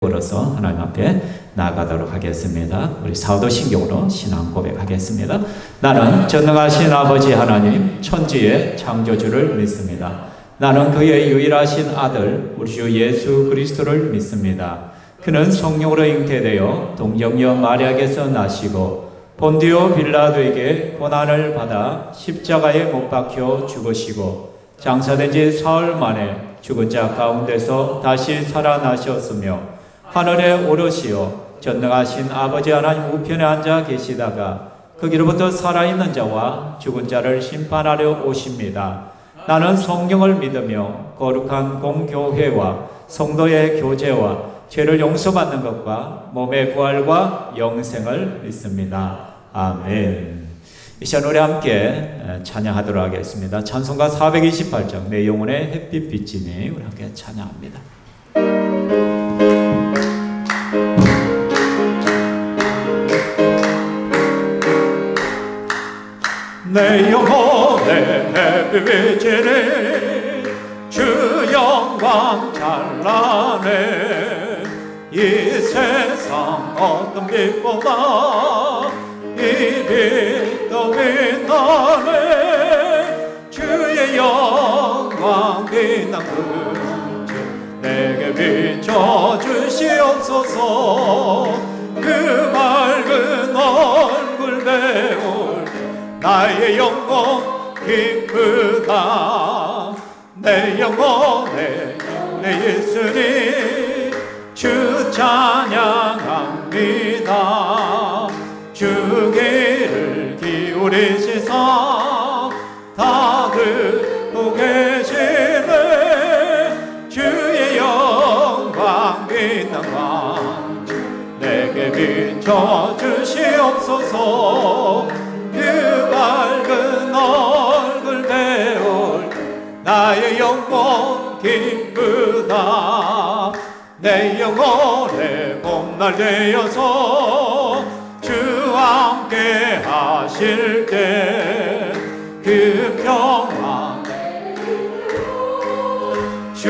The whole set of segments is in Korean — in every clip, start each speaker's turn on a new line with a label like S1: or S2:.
S1: 으로서 하나님 앞에 나아가도록 하겠습니다. 우리 사도신경으로 신앙 고백하겠습니다. 나는 전능하신 아버지 하나님 천지의 창조주를 믿습니다. 나는 그의 유일하신 아들 우리 주 예수 그리스도를 믿습니다. 그는 성령으로 잉태되어 동정녀 마리아에게서 나시고 본디오 빌라도에게 고난을 받아 십자가에 못 박혀 죽으시고 장사된 지 사흘 만에 죽은 자 가운데서 다시 살아나셨으며 하늘에 오르시어 전능하신 아버지 하나님 우편에 앉아 계시다가 거기로부터 살아있는 자와 죽은 자를 심판하려 오십니다. 나는 성령을 믿으며 거룩한 공교회와 성도의 교제와 죄를 용서받는 것과 몸의 부활과 영생을 믿습니다. 아멘. 이 시간 우리 함께 찬양하도록 하겠습니다. 찬송가 428장 내 영혼의 햇빛 비치니 우리 함께 찬양합니다. 내 영혼의 햇빛 비치니 주 영광 찬란해 이 세상 어떤 빛보다 이 빛 더 빛나네 주의 영광 빛난 그 내게 비춰주시옵소서 그 맑은 얼굴 배울 나의 영혼 기쁘다 내 영혼에 내 예수님 주 찬양합니다 주 귀를 기울이시사 다 듣고 계시네 주의 영광 빛난 광 내게 비춰주시옵소서 그 밝은 얼굴 배울 나의 영혼 기쁘다 내 영혼에 봄날 되어서 주 함께 하실 때 그 평화 주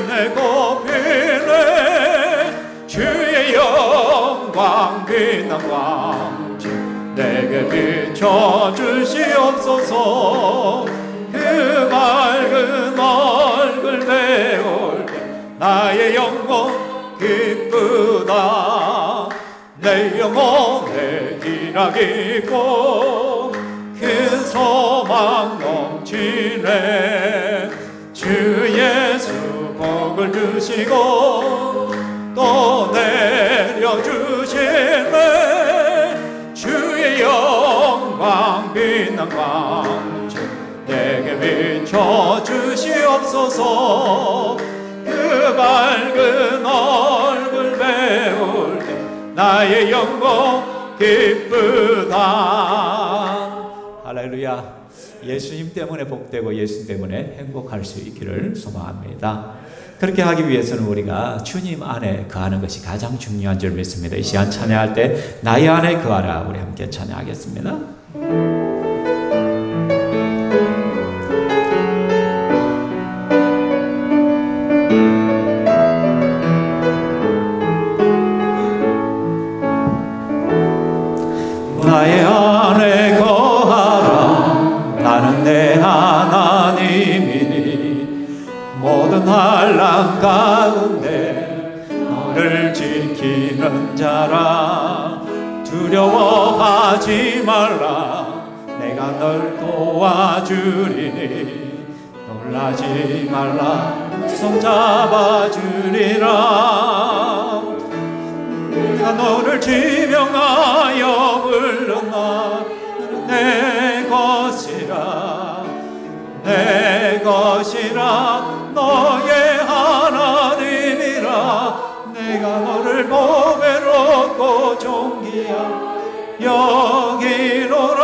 S1: 내고 피네 주의 영광 빛난 광 내게 비춰주시옵소서 그 밝은 얼굴 배울 나의 영혼 기쁘다 내 영혼에 희락이 있고 큰 소망 넘치네 주 예수 복을 주시고 또 내려주시네 주의 영광 빛난 광주 내게 비춰주시옵소서 그 밝은 얼굴 배울 때 나의 영광 기쁘다 할렐루야 예수님 때문에 복되고 예수님 때문에 행복할 수 있기를 소망합니다. 그렇게 하기 위해서는 우리가 주님 안에 거하는 것이 가장 중요한 줄 믿습니다. 이 시간 찬양할 때 나의 안에 거하라 우리 함께 찬양하겠습니다. 나의 안에 거하라 나는 내 하나님이니 모든 환난 가운데 너를 지키는 자라 두려워하지 말라 내가 널 도와주리니 놀라지 말라 손 잡아주리라 내가 너를 지명하여 불렀나 내 것이라 너의 하나님이라 내가 너를 보배롭고 존귀하 여기노라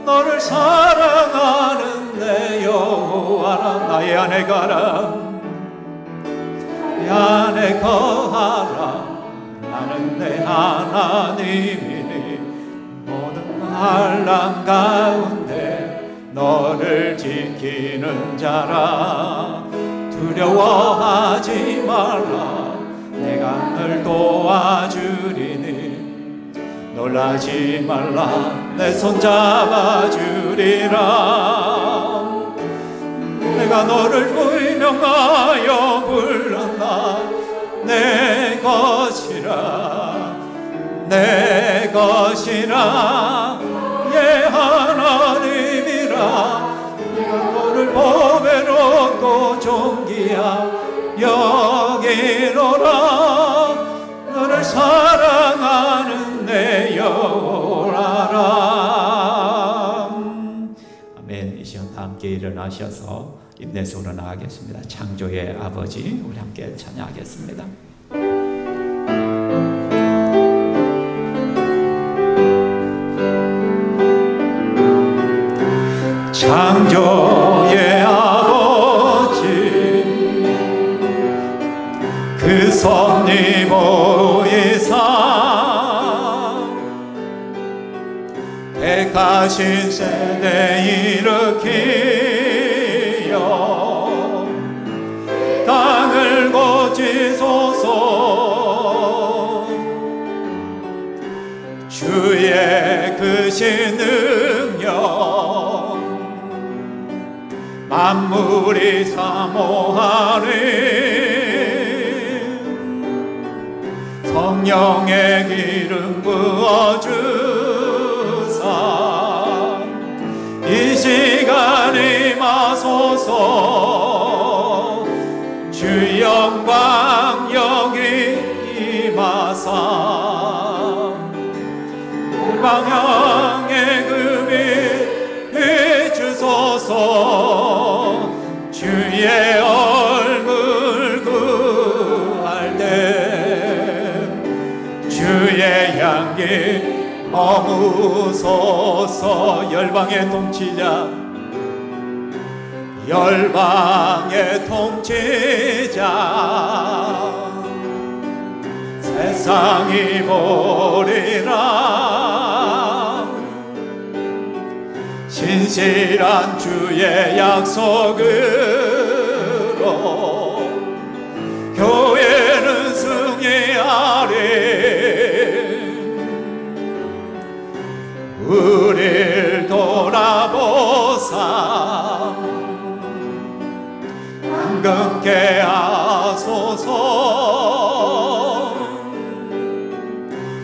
S1: 너를 사랑하는 내 여호와라 나의 안에 가라 내 안에 거하라 나는 내 하나님이니 모든 환난 가운데 너를 지키는 자라 두려워하지 말라 너를 도와주리니 놀라지 말라 내 손 잡아주리라. 내가 너를 불명하여 불렀나 내 것이라 내 것이라 예 하나님이라. 내가 너를 보배롭고 존귀하 여기노라. 너를 사랑하는 내 영혼아라. 아멘. 이 시간 다 함께 일어나셔서 입내소로 나가겠습니다. 창조의 아버지 우리 함께 찬양하겠습니다. 창조의 아버지 그 섭리보이사 택하신 세대 일으키어 땅을 고치소서. 주의 크신 능력 만물이 사모하리. 성령의 기름 부어주사 이 시간 임하소서. 주 영광 여기 임하사 방향의 금이 비추소서. 주의 얼굴 구할 때 주의 향기 머무소서. 열방의 통치자 열방의 통치자 세상이 보리라. 신실한 주의 약속으로 교회는 승리하리. 우릴 돌아보사 안금케 하소서.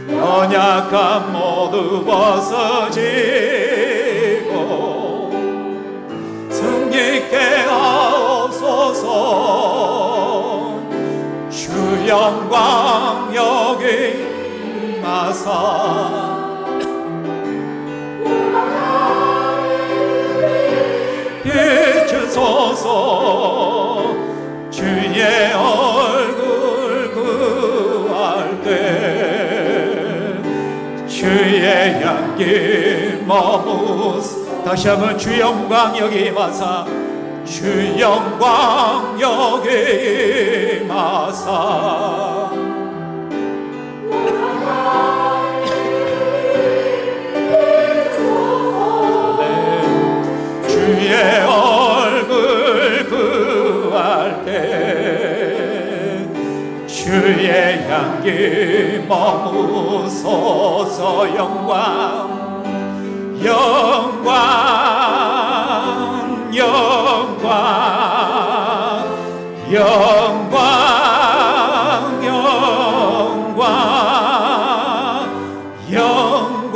S1: 연약함 모두 벗어지고 승리케 하옵소서. 주 영광 여기 임하사 비추소서. 주의 얼굴 구할 때 주의 향기 머무소. 다시 한번 주 영광 여기 임하사 주 영광 여기 임하사. 주의 얼굴 구할 때 주의 향기 머무소서. 영광 영광 영광 영광 영광 영광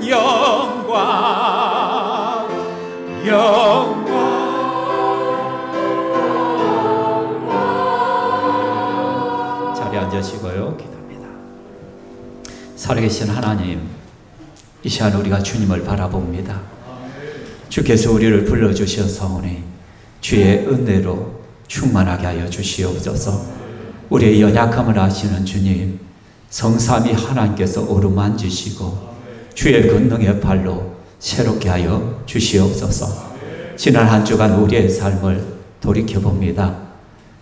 S1: 영광 영광. 자리에 앉으시고요 기도합니다. 살아계신 하나님, 이 시간 우리가 주님을 바라봅니다. 주께서 우리를 불러주셔서오니 주의 은혜로 충만하게 하여 주시옵소서. 우리의 연약함을 아시는 주님, 성삼위 하나님께서 어루만지시고 주의 권능의 발로 새롭게 하여 주시옵소서. 지난 한 주간 우리의 삶을 돌이켜봅니다.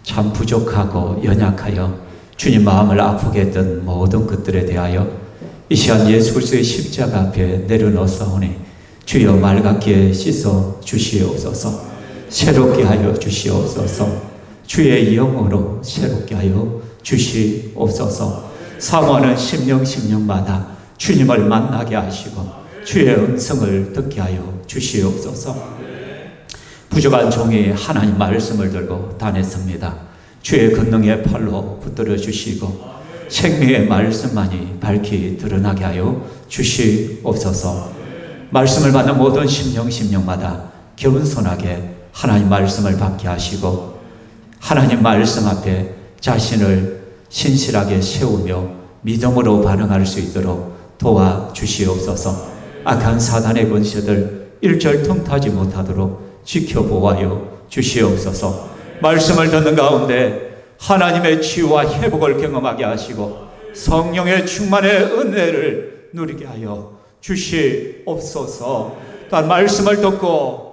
S1: 참 부족하고 연약하여 주님 마음을 아프게 했던 모든 것들에 대하여 이 시간 예수 그리스도의 십자가 앞에 내려놓사오니 주여 맑게 씻어 주시옵소서. 새롭게 하여 주시옵소서. 주의 영으로 새롭게 하여 주시옵소서. 사모하는 심령마다 주님을 만나게 하시고 주의 음성을 듣게 하여 주시옵소서. 부족한 종이 하나님 말씀을 들고 다녔습니다. 주의 권능의 팔로 붙들어 주시고 생명의 말씀만이 밝히 드러나게 하여 주시옵소서. 말씀을 받는 모든 심령마다 겸손하게 하나님 말씀을 받게 하시고 하나님 말씀 앞에 자신을 신실하게 세우며 믿음으로 반응할 수 있도록 도와주시옵소서. 악한 사단의 권세들 일절 틈타지 못하도록 지켜보아요 주시옵소서. 말씀을 듣는 가운데 하나님의 치유와 회복을 경험하게 하시고 성령의 충만의 은혜를 누리게 하여 주시옵소서. 단 말씀을 듣고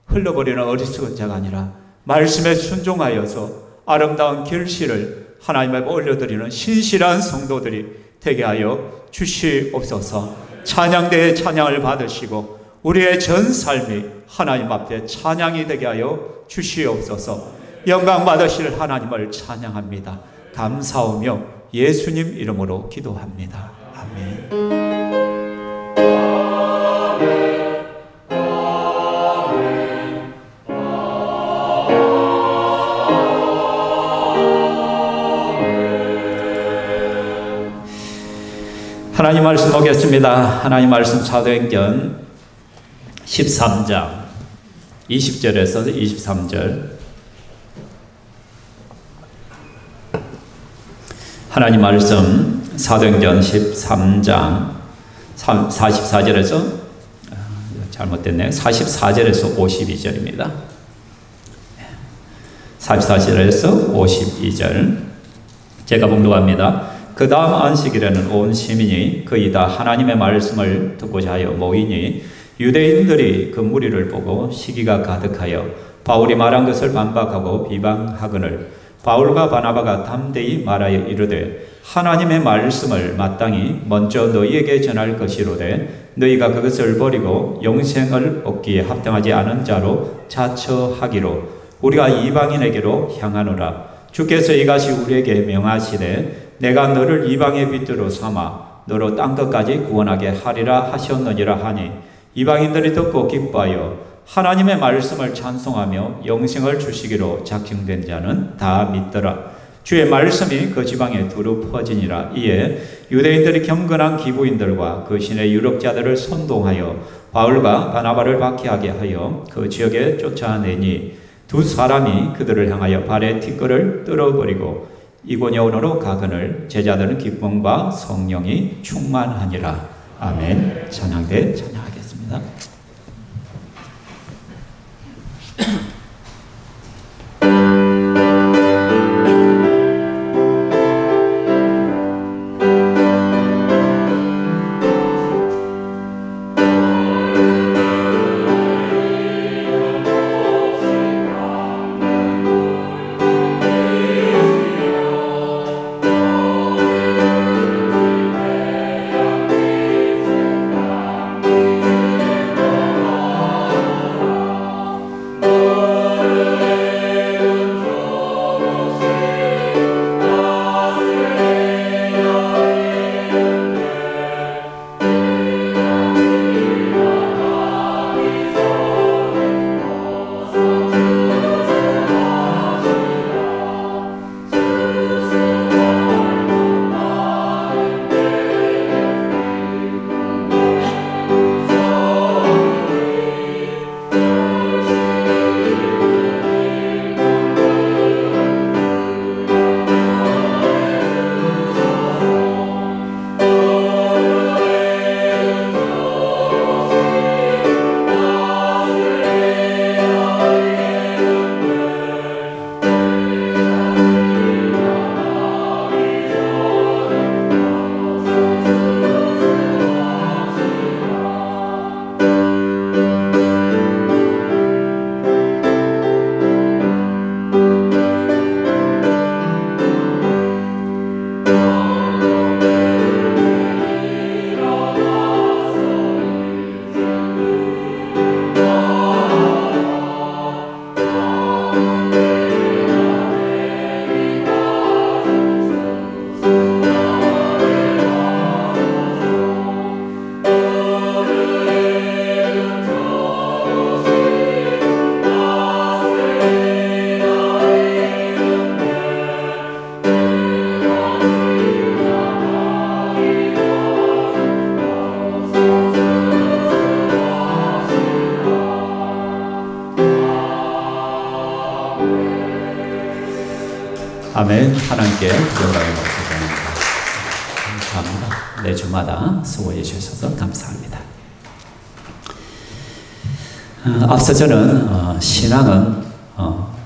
S1: 흘러버리는 어리석은 자가 아니라 말씀에 순종하여서 아름다운 결실을 하나님 앞에 올려드리는 신실한 성도들이 되게 하여 주시옵소서. 찬양대의 찬양을 받으시고 우리의 전 삶이 하나님 앞에 찬양이 되게 하여 주시옵소서. 영광 받으실 하나님을 찬양합니다. 감사하며 예수님 이름으로 기도합니다. 아멘. 하나님 말씀 보겠습니다. 하나님 말씀 사도행전 13장 20절에서 23절. 하나님 말씀 사도행전 13장 44절에서 잘못됐네요. 44절에서 52절입니다. 44절에서 52절 제가 봉독합니다. 그 다음 안식일에는 온 시민이 거의 다 하나님의 말씀을 듣고자 하여 모이니 유대인들이 그 무리를 보고 시기가 가득하여 바울이 말한 것을 반박하고 비방하거늘 바울과 바나바가 담대히 말하여 이르되 하나님의 말씀을 마땅히 먼저 너희에게 전할 것이로되 너희가 그것을 버리고 영생을 얻기에 합당하지 않은 자로 자처하기로 우리가 이방인에게로 향하노라. 주께서 이같이 우리에게 명하시되 내가 너를 이방의 빛으로 삼아 너로 땅끝까지 구원하게 하리라 하셨느니라 하니 이방인들이 듣고 기뻐하여 하나님의 말씀을 찬송하며 영생을 주시기로 작정된 자는 다 믿더라. 주의 말씀이 그 지방에 두루 퍼지니라. 이에 유대인들이 경건한 기부인들과 그 신의 유력자들을 선동하여 바울과 바나바를 박해하게 하여 그 지역에 쫓아내니 두 사람이 그들을 향하여 발에 티끌을 뚫어버리고 이고니온으로 가거늘 제자들은 기쁨과 성령이 충만하니라. 아멘. 찬양대 찬양하겠습니다. 아멘. 하나님께 영광을 받습니다. 감사합니다. 내 주마다 수고해 주셔서 감사합니다. 앞서 저는 신앙은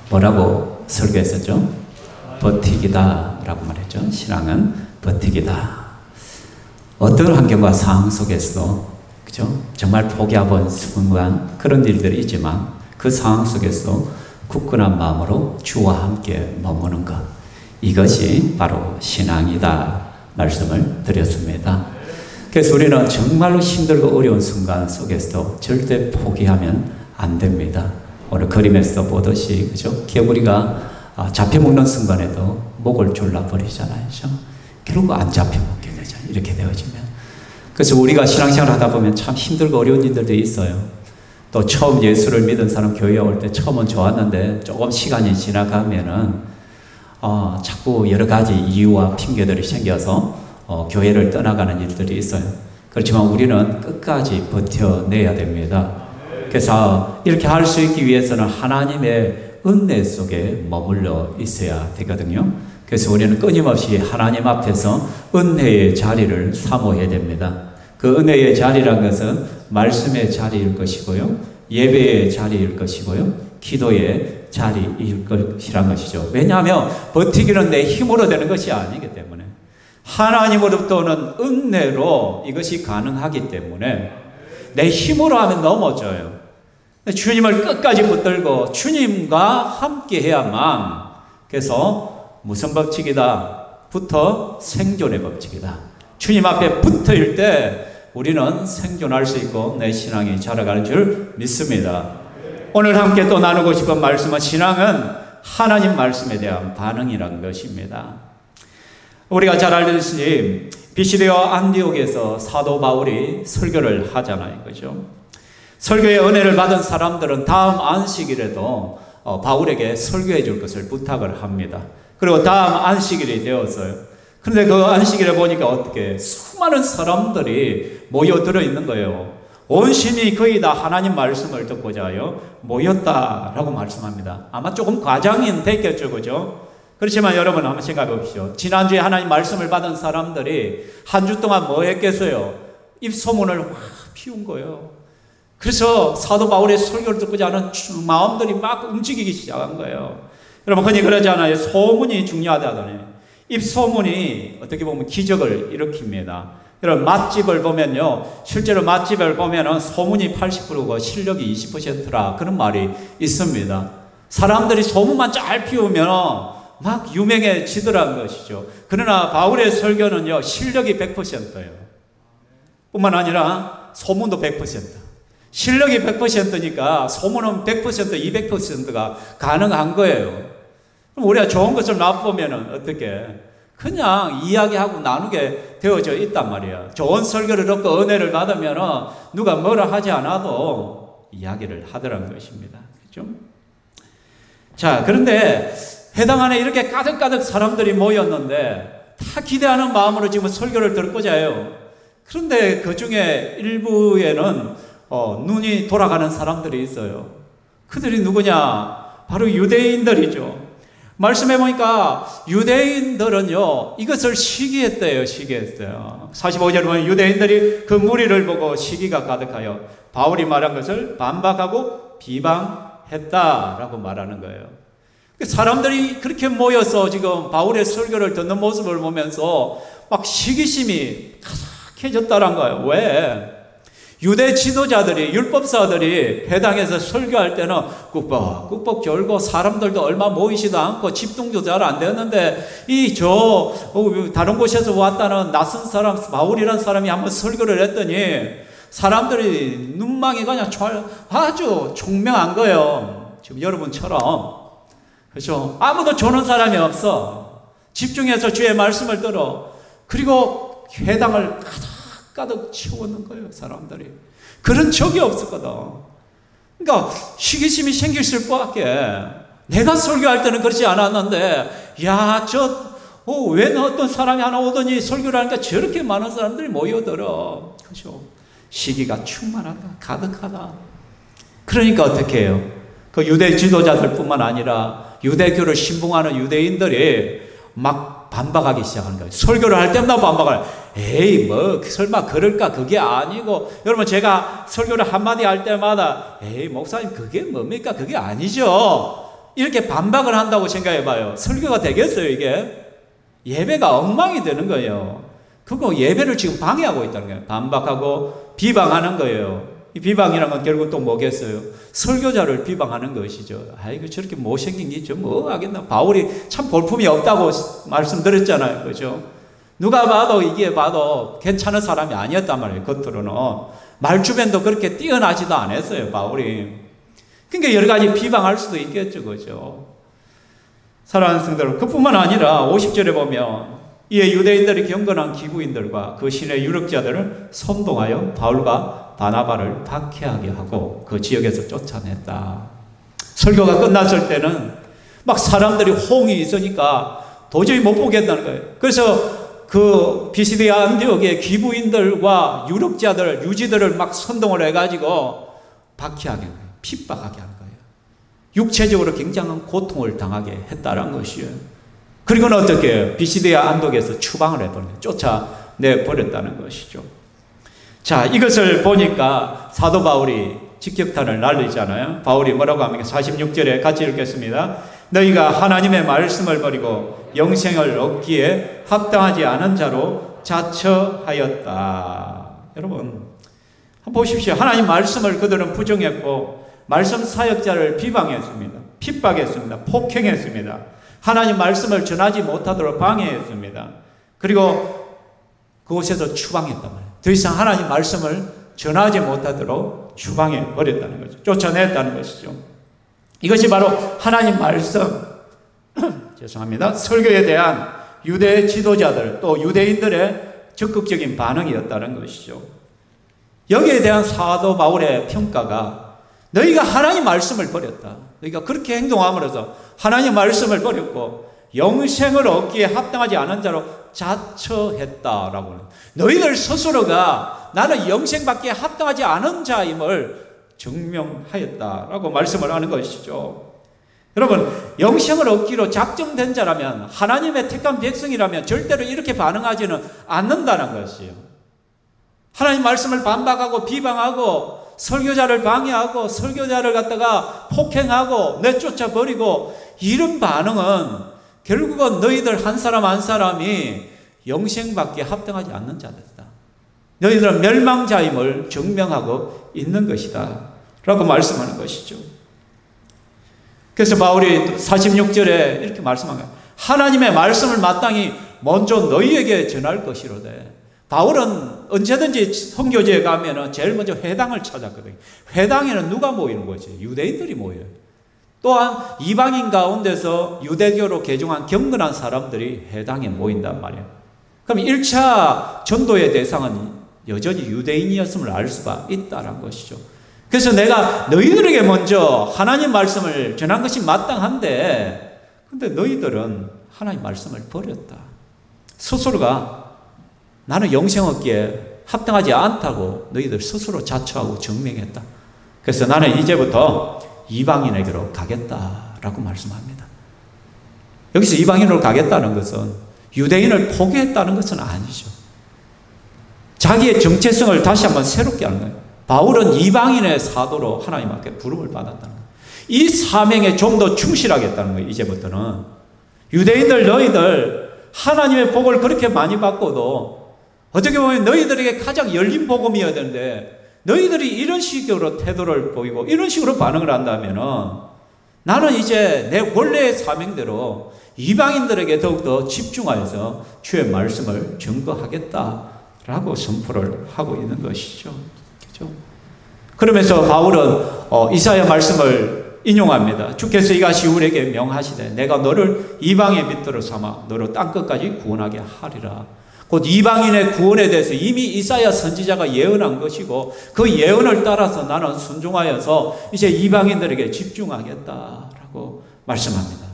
S1: 뭐라고 설교했었죠? 버티기다 라고 말했죠. 신앙은 버티기다. 어떤 환경과 상황 속에서도 그죠? 정말 포기하던 순간 그런 일들이 있지만 그 상황 속에서 굳건한 마음으로 주와 함께 머무는 것, 이것이 바로 신앙이다 말씀을 드렸습니다. 그래서 우리는 정말로 힘들고 어려운 순간 속에서도 절대 포기하면 안 됩니다. 오늘 그림에서 보듯이 그죠? 개구리가 잡혀먹는 순간에도 목을 졸라버리잖아요. 그죠? 결국 안 잡혀먹게 되잖아요. 이렇게 되어지면. 그래서 우리가 신앙생활 하다 보면 참 힘들고 어려운 일들도 있어요. 또 처음 예수를 믿은 사람 교회에 올 때 처음은 좋았는데 조금 시간이 지나가면은 자꾸 여러 가지 이유와 핑계들이 생겨서 교회를 떠나가는 일들이 있어요. 그렇지만 우리는 끝까지 버텨내야 됩니다. 그래서 이렇게 할 수 있기 위해서는 하나님의 은혜 속에 머물러 있어야 되거든요. 그래서 우리는 끊임없이 하나님 앞에서 은혜의 자리를 사모해야 됩니다. 그 은혜의 자리란 것은 말씀의 자리일 것이고요, 예배의 자리일 것이고요, 기도의 자리일 것이란 것이죠. 왜냐하면 버티기는 내 힘으로 되는 것이 아니기 때문에 하나님으로부터 오는 은혜로 이것이 가능하기 때문에 내 힘으로 하면 넘어져요. 주님을 끝까지 붙들고 주님과 함께 해야만, 그래서 무슨 법칙이다? 부터 생존의 법칙이다. 주님 앞에 붙어일 때 우리는 생존할 수 있고 내 신앙이 자라가는 줄 믿습니다. 오늘 함께 또 나누고 싶은 말씀은 신앙은 하나님 말씀에 대한 반응이라는 것입니다. 우리가 잘 알듯이 비시디아 안디옥에서 사도 바울이 설교를 하잖아요. 그죠? 설교의 은혜를 받은 사람들은 다음 안식일에도 바울에게 설교해 줄 것을 부탁을 합니다. 그리고 다음 안식일이 되었어요. 그런데 그 안식일에 보니까 어떻게 수많은 사람들이 모여들어 있는 거예요. 온심이 거의 다 하나님 말씀을 듣고자요 모였다라고 말씀합니다. 아마 조금 과장은 됐겠죠, 그죠? 그렇지만 여러분 한번 생각해 보십시오. 지난주에 하나님 말씀을 받은 사람들이 한 주 동안 뭐 했겠어요? 입소문을 확 피운 거예요. 그래서 사도 바울의 설교를 듣고자 하는 마음들이 막 움직이기 시작한 거예요. 여러분 흔히 그러잖아요. 소문이 중요하다더니 입소문이 어떻게 보면 기적을 일으킵니다. 여러분 맛집을 보면요, 실제로 맛집을 보면은 소문이 80%고 실력이 20%라 그런 말이 있습니다. 사람들이 소문만 잘 피우면 막 유명해지더라는 것이죠. 그러나 바울의 설교는요, 실력이 100%예요. 뿐만 아니라 소문도 100%. 실력이 100%니까 소문은 100%, 200%가 가능한 거예요. 그럼 우리가 좋은 것을 맛보면은 어떻게? 그냥 이야기하고 나누게 되어져 있단 말이야. 좋은 설교를 듣고 은혜를 받으면은 누가 뭐라 하지 않아도 이야기를 하더라는 것입니다. 그죠? 자, 그런데 회당 안에 이렇게 가득가득 사람들이 모였는데 다 기대하는 마음으로 지금 설교를 듣고자 해요. 그런데 그 중에 일부에는 눈이 돌아가는 사람들이 있어요. 그들이 누구냐? 바로 유대인들이죠. 말씀해 보니까 유대인들은요, 이것을 시기했대요. 시기했어요. 45절에 보면 유대인들이 그 무리를 보고 시기가 가득하여 바울이 말한 것을 반박하고 비방했다라고 말하는 거예요. 사람들이 그렇게 모여서 지금 바울의 설교를 듣는 모습을 보면서 막 시기심이 가득해졌다는 거예요. 왜? 유대 지도자들이, 율법사들이 회당에서 설교할 때는 꾹뻑꾹뻑 졸고 사람들도 얼마 모이지도 않고 집중도 잘 안 되었는데 다른 곳에서 왔다는 낯선 사람, 바울이라는 사람이 한번 설교를 했더니 사람들이 눈망이 그냥 아주 총명한 거예요. 지금 여러분처럼. 그렇죠? 아무도 조는 사람이 없어. 집중해서 주의 말씀을 들어. 그리고 회당을 가득 채우는 거예요, 사람들이. 그런 적이 없었거든. 그러니까 시기심이 생길 수밖에. 내가 설교할 때는 그렇지 않았는데, 왜 어떤 사람이 하나 오더니 설교를 하니까 저렇게 많은 사람들이 모여들어. 그렇죠? 시기가 충만하다, 가득하다. 그러니까 어떻게 해요? 그 유대 지도자들뿐만 아니라 유대교를 신봉하는 유대인들이 막 반박하기 시작하는 거예요. 설교를 할 때마다 반박을. 에이, 뭐 설마 그럴까? 그게 아니고. 여러분, 제가 설교를 한마디 할 때마다 에이, 목사님 그게 뭡니까? 그게 아니죠. 이렇게 반박을 한다고 생각해 봐요. 설교가 되겠어요, 이게? 예배가 엉망이 되는 거예요. 그거 예배를 지금 방해하고 있다는 거예요. 반박하고 비방하는 거예요. 이 비방이라는 건 결국 또 뭐겠어요? 설교자를 비방하는 것이죠. 아이고, 저렇게 못생긴 게 좀 뭐 하겠나. 바울이 참 볼품이 없다고 말씀드렸잖아요. 그죠? 누가 봐도 이게 봐도 괜찮은 사람이 아니었단 말이에요. 겉으로는. 말주변도 그렇게 뛰어나지도 않았어요, 바울이. 그러니까 여러 가지 비방할 수도 있겠죠. 그죠? 사랑하는 성도들, 그뿐만 아니라 50절에 보면 이에 유대인들이 경건한 기부인들과 그 신의 유력자들을 선동하여 바울과 바나바를 박해하게 하고 그 지역에서 쫓아냈다. 설교가 끝났을 때는 막 사람들이 호응이 있으니까 도저히 못 보겠다는 거예요. 그래서 그 비시디아 안디옥의 기부인들과 유력자들, 유지들을 막 선동을 해가지고 박해하게 하는 거예요. 핍박하게 하는 거예요. 육체적으로 굉장한 고통을 당하게 했다는 것이에요. 그리고는 어떻게 해요? 비시디아 안독에서 추방을 해버린 거예요. 쫓아내버렸다는 것이죠. 자, 이것을 보니까 사도 바울이 직격탄을 날리잖아요. 바울이 뭐라고 합니까? 46절에 같이 읽겠습니다. 너희가 하나님의 말씀을 버리고 영생을 얻기에 합당하지 않은 자로 자처하였다. 여러분, 한번 보십시오. 하나님 말씀을 그들은 부정했고 말씀 사역자를 비방했습니다. 핍박했습니다. 폭행했습니다. 하나님 말씀을 전하지 못하도록 방해했습니다. 그리고 그곳에서 추방했단 말이에요. 더 이상 하나님 말씀을 전하지 못하도록 추방해 버렸다는 거죠. 쫓아냈다는 것이죠. 이것이 바로 하나님 말씀, 죄송합니다. 설교에 대한 유대 지도자들 또 유대인들의 적극적인 반응이었다는 것이죠. 여기에 대한 사도 바울의 평가가 너희가 하나님 말씀을 버렸다. 너희가 그렇게 행동함으로써 하나님 말씀을 버렸고 영생을 얻기에 합당하지 않은 자로 자처했다라고 합니다. 너희들 스스로가 나는 영생받기에 합당하지 않은 자임을 증명하였다라고 말씀을 하는 것이죠. 여러분, 영생을 얻기로 작정된 자라면, 하나님의 택한 백성이라면 절대로 이렇게 반응하지는 않는다는 것이에요. 하나님 말씀을 반박하고 비방하고 설교자를 방해하고 설교자를 갖다가 폭행하고 내쫓아 버리고 이런 반응은 결국은 너희들 한 사람 한 사람이 영생받기에 합당하지 않는 자들이다. 너희들은 멸망자임을 증명하고 있는 것이다 라고 말씀하는 것이죠. 그래서 바울이 46절에 이렇게 말씀한 거예요. 하나님의 말씀을 마땅히 먼저 너희에게 전할 것이로되. 바울은 언제든지 선교지에 가면 제일 먼저 회당을 찾았거든요. 회당에는 누가 모이는 거지? 유대인들이 모여요. 또한 이방인 가운데서 유대교로 개종한 경건한 사람들이 회당에 모인단 말이에요. 그럼 1차 전도의 대상은 여전히 유대인이었음을 알 수가 있다는 것이죠. 그래서 내가 너희들에게 먼저 하나님 말씀을 전한 것이 마땅한데, 근데 너희들은 하나님 말씀을 버렸다. 스스로가 나는 영생 얻기에 합당하지 않다고 너희들 스스로 자처하고 증명했다. 그래서 나는 이제부터 이방인에게로 가겠다라고 말씀합니다. 여기서 이방인으로 가겠다는 것은 유대인을 포기했다는 것은 아니죠. 자기의 정체성을 다시 한번 새롭게 하는 거예요. 바울은 이방인의 사도로 하나님 앞에 부름을 받았다는 거예요. 이 사명에 좀 더 충실하겠다는 거예요. 이제부터는 유대인들 너희들 하나님의 복을 그렇게 많이 받고도 어떻게 보면 너희들에게 가장 열린 복음이어야 되는데 너희들이 이런 식으로 태도를 보이고 이런 식으로 반응을 한다면 나는 이제 내 원래의 사명대로 이방인들에게 더욱더 집중하여서 주의 말씀을 증거하겠다라고 선포를 하고 있는 것이죠. 그렇죠? 그러면서 바울은 이사야 말씀을 인용합니다. 주께서 이같이 우리에게 명하시되 내가 너를 이방의 빛으로 삼아 너를 땅끝까지 구원하게 하리라. 곧 이방인의 구원에 대해서 이미 이사야 선지자가 예언한 것이고 그 예언을 따라서 나는 순종하여서 이제 이방인들에게 집중하겠다라고 말씀합니다.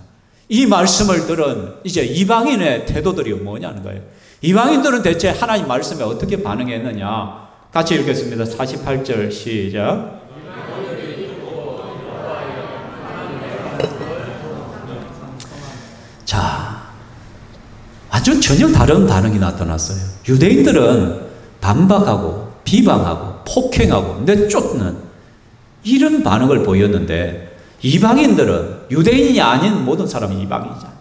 S1: 이 말씀을 들은 이제 이방인의 태도들이 뭐냐는 거예요. 이방인들은 대체 하나님 말씀에 어떻게 반응했느냐. 같이 읽겠습니다. 48절 시작. 자, 완전 전혀 다른 반응이 나타났어요. 유대인들은 반박하고 비방하고 폭행하고 내쫓는 이런 반응을 보였는데, 이방인들은, 유대인이 아닌 모든 사람이 이방인이잖아요.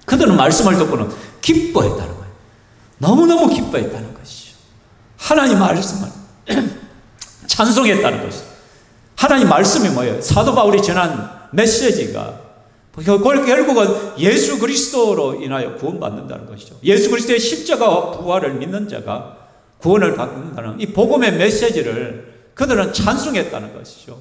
S1: 그들은 말씀을 듣고는 기뻐했다는 거예요. 너무너무 기뻐했다는 것이죠. 하나님 말씀을 찬송했다는 것이죠. 하나님 말씀이 뭐예요? 사도 바울이 전한 메시지가 결국은 예수 그리스도로 인하여 구원받는다는 것이죠. 예수 그리스도의 십자가와 부활을 믿는 자가 구원을 받는다는 이 복음의 메시지를 그들은 찬송했다는 것이죠.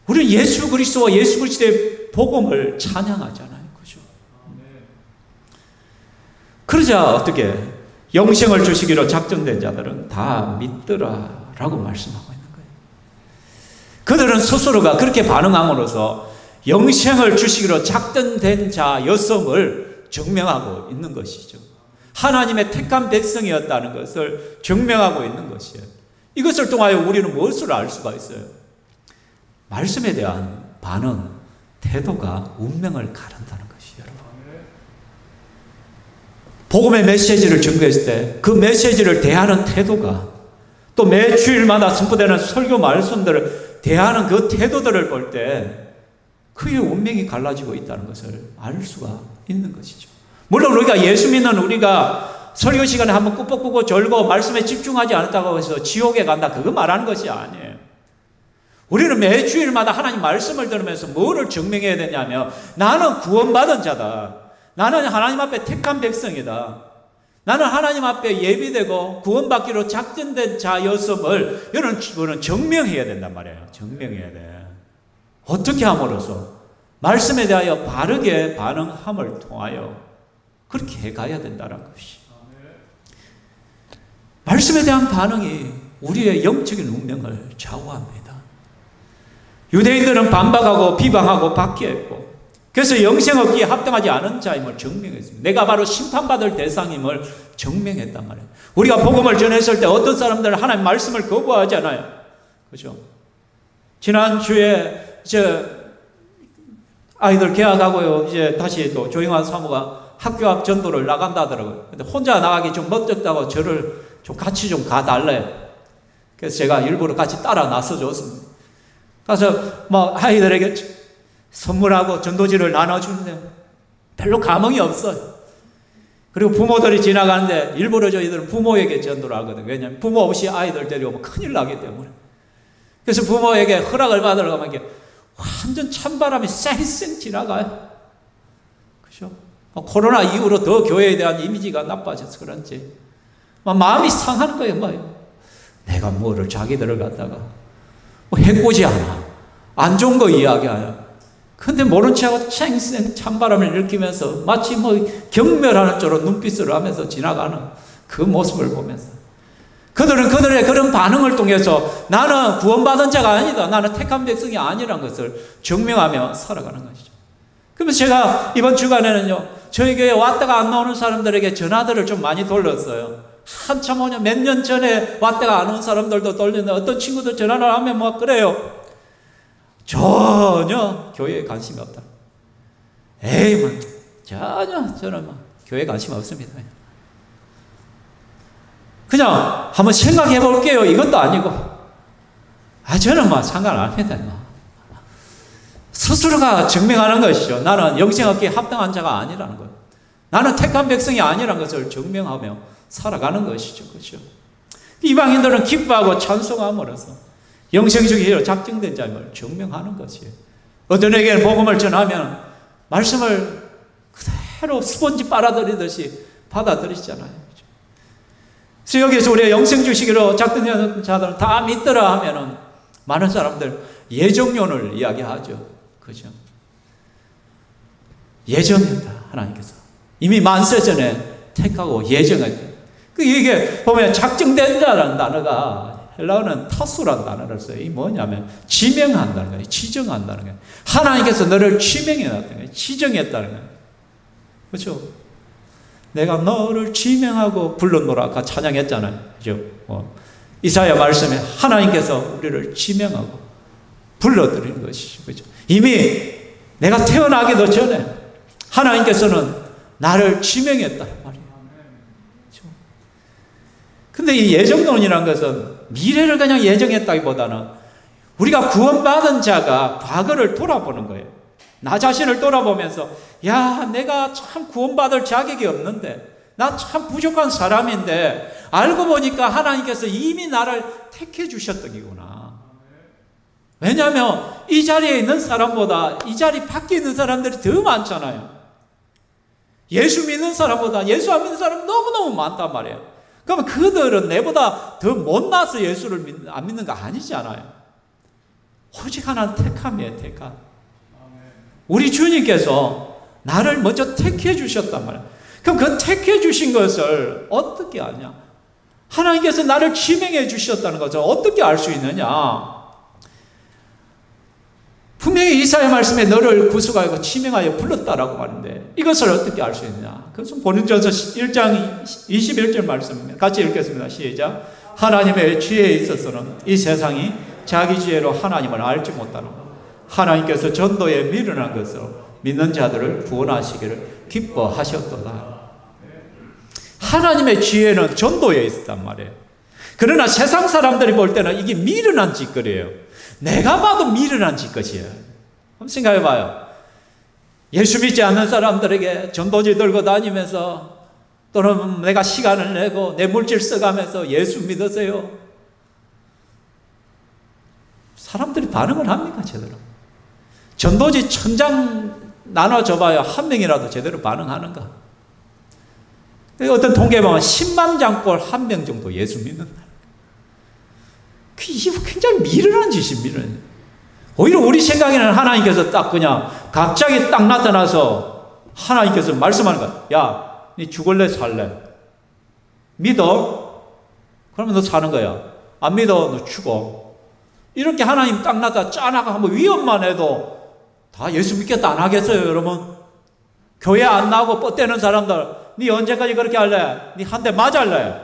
S1: 우리는 예수 그리스도와 예수 그리스도의 복음을 찬양하잖아요. 그죠? 그러자 어떻게 영생을 주시기로 작정된 자들은 다 믿더라라고 말씀하고 있는 거예요. 그들은 스스로가 그렇게 반응함으로써 영생을 주시기로 작정된 자였음을 증명하고 있는 것이죠. 하나님의 택한 백성이었다는 것을 증명하고 있는 것이에요. 이것을 통하여 우리는 무엇을 알 수가 있어요? 말씀에 대한 반응, 태도가 운명을 가른다는 것이에요, 여러분. 복음의 메시지를 전거했을 때 그 메시지를 대하는 태도가, 또 매 주일마다 선포되는 설교 말씀들을 대하는 그 태도들을 볼 때 그의 운명이 갈라지고 있다는 것을 알 수가 있는 것이죠. 물론 우리가 예수 믿는 우리가 설교 시간에 한번 꾸벅꾸벅 졸고 말씀에 집중하지 않았다고 해서 지옥에 간다, 그거 말하는 것이 아니에요. 우리는 매 주일마다 하나님 말씀을 들으면서 뭐를 증명해야 되냐면, 나는 구원받은 자다. 나는 하나님 앞에 택한 백성이다. 나는 하나님 앞에 예비되고 구원받기로 작정된 자였음을 여러분 증명해야 된단 말이에요. 증명해야 돼. 어떻게 함으로써? 말씀에 대하여 바르게 반응함을 통하여 그렇게 해가야 된다는 것이. 말씀에 대한 반응이 우리의 영적인 운명을 좌우합니다. 유대인들은 반박하고 비방하고 박해했고, 그래서 영생 얻기에 합당하지 않은 자임을 증명했습니다. 내가 바로 심판받을 대상임을 증명했단 말이에요. 우리가 복음을 전했을 때 어떤 사람들은 하나님 말씀을 거부하잖아요. 그죠? 지난주에 아이들 개학하고요, 이제 다시 또 조용한 사모가 학교 앞 전도를 나간다 하더라고요. 근데 혼자 나가기 좀 멋쩍다고 저를 좀 같이 좀 가달래요. 그래서 제가 일부러 같이 따라 나서줬습니다. 가서 뭐 아이들에게 선물하고 전도지를 나눠주는데 별로 감흥이 없어요. 그리고 부모들이 지나가는데 일부러 저희들은 부모에게 전도를 하거든요. 왜냐하면 부모 없이 아이들 데려오면 큰일 나기 때문에. 그래서 부모에게 허락을 받으러 가면 이게 완전 찬바람이 쌩쌩 지나가요. 그죠? 코로나 이후로 더 교회에 대한 이미지가 나빠져서 그런지 마음이 상하는 거예요. 뭐예요? 내가 뭐를 자기들을 갖다가 해코지 하나, 안 좋은 거 이야기하냐. 근데 모른 체하고 쌩쌩 찬바람을 일으키면서 마치 뭐 경멸하는 쪽으로 눈빛을 하면서 지나가는 그 모습을 보면서 그들은 그들의 그런 반응을 통해서 나는 구원받은 자가 아니다, 나는 택한 백성이 아니라는 것을 증명하며 살아가는 것이죠. 그러면서 제가 이번 주간에는요, 저희 교회에 왔다가 안 나오는 사람들에게 전화들을 좀 많이 돌렸어요. 한참 몇 년 전에 왔다가 안 온 사람들도 돌리는데 어떤 친구들 전화를 하면 뭐 그래요. 전혀 교회에 관심이 없다. 에이, 뭐 전혀 저는 뭐 교회에 관심 없습니다. 그냥 한번 생각해 볼게요. 이것도 아니고, 저는 뭐 상관 안 합니다. 스스로가 증명하는 것이죠. 나는 영생 얻기에 합당한 자가 아니라는 것. 나는 택한 백성이 아니라는 것을 증명하며 살아가는 것이죠. 그렇죠? 이방인들은 기뻐하고 찬송함으로써 영생 주기로 작정된 자임을 증명하는 것이에요. 어떤 에게는 복음을 전하면 말씀을 그대로 스펀지 빨아들이듯이 받아들이잖아요. 그렇죠? 그래서 여기서 우리가 영생 주시기로 작정된 자들은 다 믿더라 하면은 많은 사람들 예정론을 이야기하죠. 그죠? 예정했다, 하나님께서. 이미 만세 전에 택하고 예정했다. 이게 보면 작정된 자라는 단어가 헬라어는 타수라는 단어를 써요. 이 뭐냐면 지명한다는 거예요. 지정한다는 거예요. 하나님께서 너를 지명해놨다는 거예요. 지정했다는 거예요. 그렇죠? 내가 너를 지명하고 불렀노라 아까 찬양했잖아요. 그죠? 이사야 말씀에 하나님께서 우리를 지명하고 불러들인 것이죠. 그죠? 이미 내가 태어나기도 전에 하나님께서는 나를 지명했단 말이에요. 근데 이 예정론이라는 것은 미래를 그냥 예정했다기보다는 우리가 구원받은 자가 과거를 돌아보는 거예요. 나 자신을 돌아보면서 야, 내가 참 구원받을 자격이 없는데, 나 참 부족한 사람인데 알고 보니까 하나님께서 이미 나를 택해 주셨던 거구나. 왜냐하면 이 자리에 있는 사람보다 이 자리 밖에 있는 사람들이 더 많잖아요. 예수 믿는 사람보다 예수 안 믿는 사람 너무너무 많단 말이에요. 그러면 그들은 내보다 더 못나서 예수를 안 믿는 거 아니잖아요. 오직 하나는 택함이에요, 택함. 우리 주님께서 나를 먼저 택해 주셨단 말이에요. 그럼 그 택해 주신 것을 어떻게 아냐? 하나님께서 나를 지명해 주셨다는 것을 어떻게 알 수 있느냐? 분명히 이사야 말씀에 너를 구속하고 지명하여 불렀다라고 하는데 이것을 어떻게 알 수 있느냐? 그것은 고린도전서 1장 21절 말씀입니다. 같이 읽겠습니다. 시작. 하나님의 지혜에 있어서는 이 세상이 자기 지혜로 하나님을 알지 못하노. 하나님께서 전도에 미련한 것으로 믿는 자들을 구원하시기를 기뻐하셨도다. 하나님의 지혜는 전도에 있었단 말이에요. 그러나 세상 사람들이 볼 때는 이게 미련한 짓거리예요. 내가 봐도 미련한 짓거리예요. 한번 생각해 봐요. 예수 믿지 않는 사람들에게 전도지 들고 다니면서 또는 내가 시간을 내고 내 물질 써가면서 예수 믿으세요. 사람들이 반응을 합니까, 제대로? 전도지 1000장 나눠줘봐야 한 명이라도 제대로 반응하는가? 어떤 통계 보면 10만 장꼴 1명 정도 예수 믿는다. 이게 굉장히 미련한 짓이 미련해. 오히려 우리 생각에는 하나님께서 딱 그냥 갑자기 딱 나타나서 하나님께서 말씀하는 거야. 야, 니 죽을래 살래? 믿어? 그러면 너 사는 거야. 안 믿어? 너 죽어. 이렇게 하나님 딱 나타나 짜나가 한번 위험만 해도 다 예수 믿겠다 안 하겠어요, 여러분? 교회 안 나오고 뻗대는 사람들, 니 언제까지 그렇게 할래? 니 한 대 맞을래?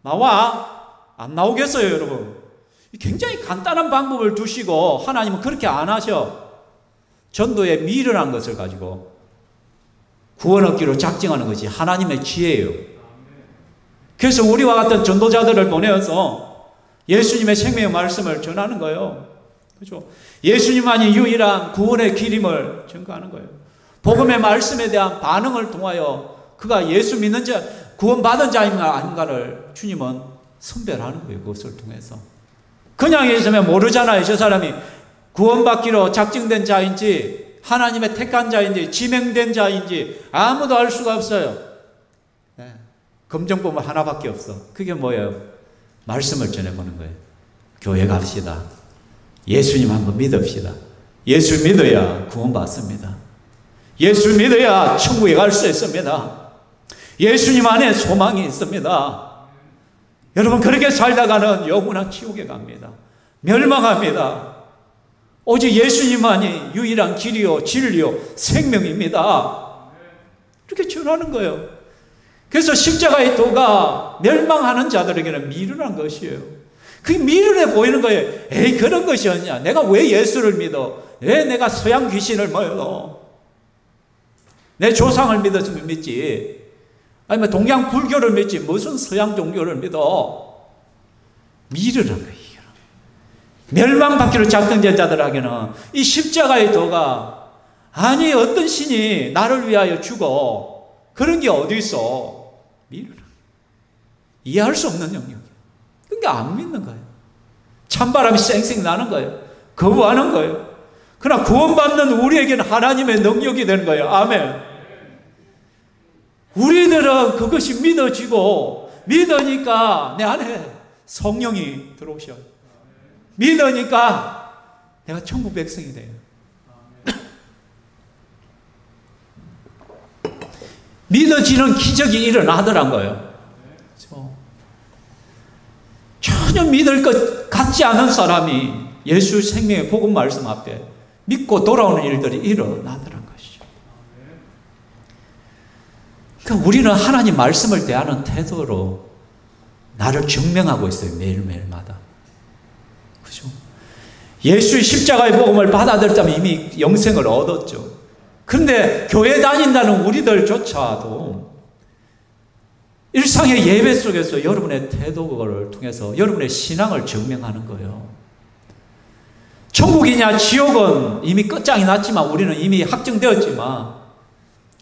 S1: 나와? 안 나오겠어요, 여러분? 굉장히 간단한 방법을 두시고 하나님은 그렇게 안 하셔. 전도에 미련한 것을 가지고 구원 얻기로 작정하는 것이 하나님의 지혜예요. 그래서 우리와 같은 전도자들을 보내어서 예수님의 생명의 말씀을 전하는 거예요. 그렇죠? 예수님만이 유일한 구원의 길임을 증거하는 거예요. 복음의 말씀에 대한 반응을 통하여 그가 예수 믿는 자, 구원받은 자인가 아닌가를 주님은 선별하는 거예요. 그것을 통해서. 그냥 있으면 모르잖아요. 저 사람이 구원받기로 작정된 자인지 하나님의 택한 자인지 지명된 자인지 아무도 알 수가 없어요. 네. 검정법은 하나밖에 없어. 그게 뭐예요? 말씀을 전해보는 거예요. 교회 갑시다. 예수님 한번 믿읍시다. 예수 믿어야 구원받습니다. 예수 믿어야 천국에 갈 수 있습니다. 예수님 안에 소망이 있습니다. 여러분, 그렇게 살다가는 영원한 지옥에 갑니다. 멸망합니다. 오직 예수님만이 유일한 길이요 진리요 생명입니다. 이렇게 전하는 거예요. 그래서 십자가의 도가 멸망하는 자들에게는 미련한 것이에요. 그게 미련해 보이는 거예요. 에이, 그런 것이 없냐. 내가 왜 예수를 믿어? 왜 내가 서양 귀신을 믿어? 내 조상을 믿었으면 믿지. 아니면 동양 불교를 믿지 무슨 서양 종교를 믿어? 미련한 거예요. 멸망받기로 작정된 자들에게는 이 십자가의 도가, 아니 어떤 신이 나를 위하여 죽어, 그런 게 어디 있어? 미련한 거예요. 이해할 수 없는 영역이에요. 그러니까 안 믿는 거예요. 찬바람이 쌩쌩 나는 거예요. 거부하는 거예요. 그러나 구원받는 우리에게는 하나님의 능력이 되는 거예요. 아멘. 우리들은 그것이 믿어지고, 믿으니까 내 안에 성령이 들어오셔. 믿으니까 내가 천국 백성이 돼요. 믿어지는 기적이 일어나더란 거예요. 전혀 믿을 것 같지 않은 사람이 예수 생명의 복음 말씀 앞에 믿고 돌아오는 일들이 일어나더란 것이죠. 그러니까 우리는 하나님 말씀을 대하는 태도로 나를 증명하고 있어요. 매일매일마다. 그죠? 예수의 십자가의 복음을 받아들였다면 이미 영생을 얻었죠. 그런데 교회 다닌다는 우리들조차도 일상의 예배 속에서 여러분의 태도를 통해서 여러분의 신앙을 증명하는 거예요. 천국이냐 지옥은 이미 끝장이 났지만 우리는 이미 확정되었지만,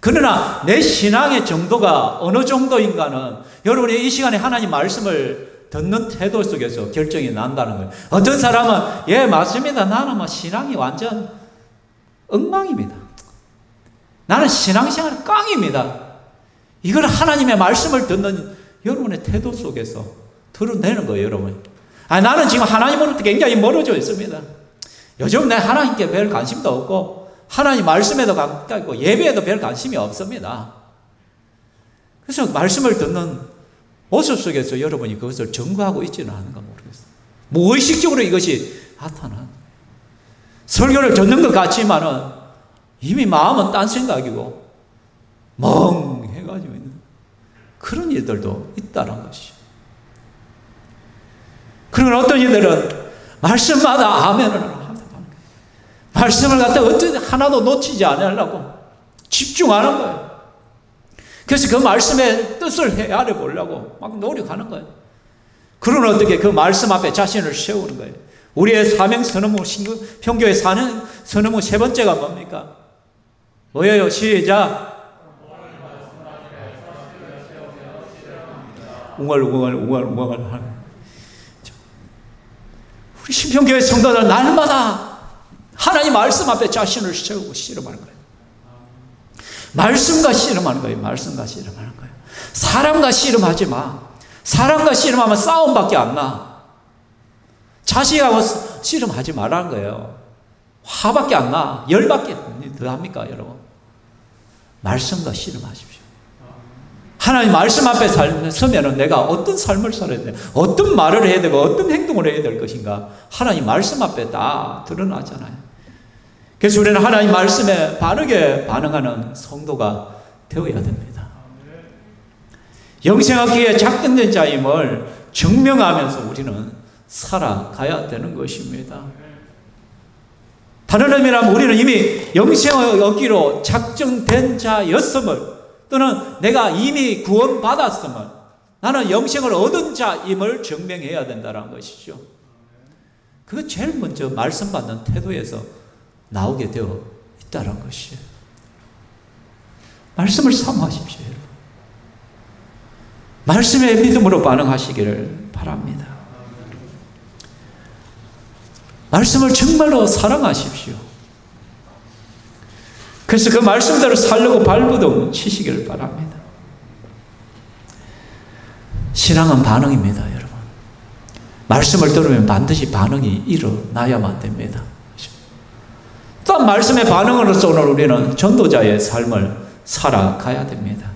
S1: 그러나 내 신앙의 정도가 어느 정도인가는 여러분이 이 시간에 하나님 말씀을 듣는 태도 속에서 결정이 난다는 거예요. 어떤 사람은 예 맞습니다, 나는 뭐 신앙이 완전 엉망입니다, 나는 신앙생활 깡입니다. 이걸 하나님의 말씀을 듣는 여러분의 태도 속에서 드러내는 거예요. 여러분, 나는 지금 하나님으로부터 굉장히 멀어져 있습니다. 요즘 내 하나님께 별 관심도 없고 하나님 말씀에도 가까이 있고 예배에도 별 관심이 없습니다. 그래서 말씀을 듣는 모습 속에서 여러분이 그것을 증거하고 있지는 않은가 모르겠어요. 무의식적으로 이것이 나타나. 설교를 듣는 것 같지만은 이미 마음은 딴 생각이고 멍해가지고 있는 그런 일들도 있다는 것이죠. 그러면 어떤 이들은 말씀마다 아멘을 합니다. 말씀을 갖다 어떻게 하나도 놓치지 않으려고 집중하는 거예요. 그래서 그 말씀의 뜻을 헤아려 보려고 막 노력하는 거예요. 그러면 어떻게 그 말씀 앞에 자신을 세우는 거예요. 우리의 사명 선언문, 평교의 사명 선언문 세 번째가 뭡니까? 뭐예요? 시작. 웅얼웅얼 하는. 우리 신평교회 성도들 날마다 하나님 말씀 앞에 자신을 세우고 씨름하는 거예요. 말씀과 씨름하는 거예요. 말씀과 씨름하는 거예요. 사람과 씨름하지 마. 사람과 씨름하면 싸움밖에 안 나. 자식하고 씨름하지 말라는 거예요. 화밖에 안 나. 열밖에 더 합니까, 여러분? 말씀과 씨름하십시오. 하나님 말씀 앞에 서면은 내가 어떤 삶을 살아야 돼, 어떤 말을 해야 되고 어떤 행동을 해야 될 것인가, 하나님 말씀 앞에 다 드러나잖아요. 그래서 우리는 하나님 말씀에 바르게 반응하는 성도가 되어야 됩니다. 영생 얻기에 작정된 자임을 증명하면서 우리는 살아가야 되는 것입니다. 다른 의미라면 우리는 이미 영생을 얻기로 작정된 자였음을, 또는 내가 이미 구원받았음을, 나는 영생을 얻은 자임을 증명해야 된다는 것이죠. 그거 제일 먼저 말씀 받는 태도에서 나오게 되어 있다는 것이에요. 말씀을 사모하십시오, 여러분. 말씀의 믿음으로 반응하시기를 바랍니다. 말씀을 정말로 사랑하십시오. 그래서 그 말씀대로 살려고 발버둥 치시기를 바랍니다. 신앙은 반응입니다, 여러분. 말씀을 들으면 반드시 반응이 일어나야만 됩니다. 또 말씀의 반응으로서 오늘 우리는 전도자의 삶을 살아가야 됩니다.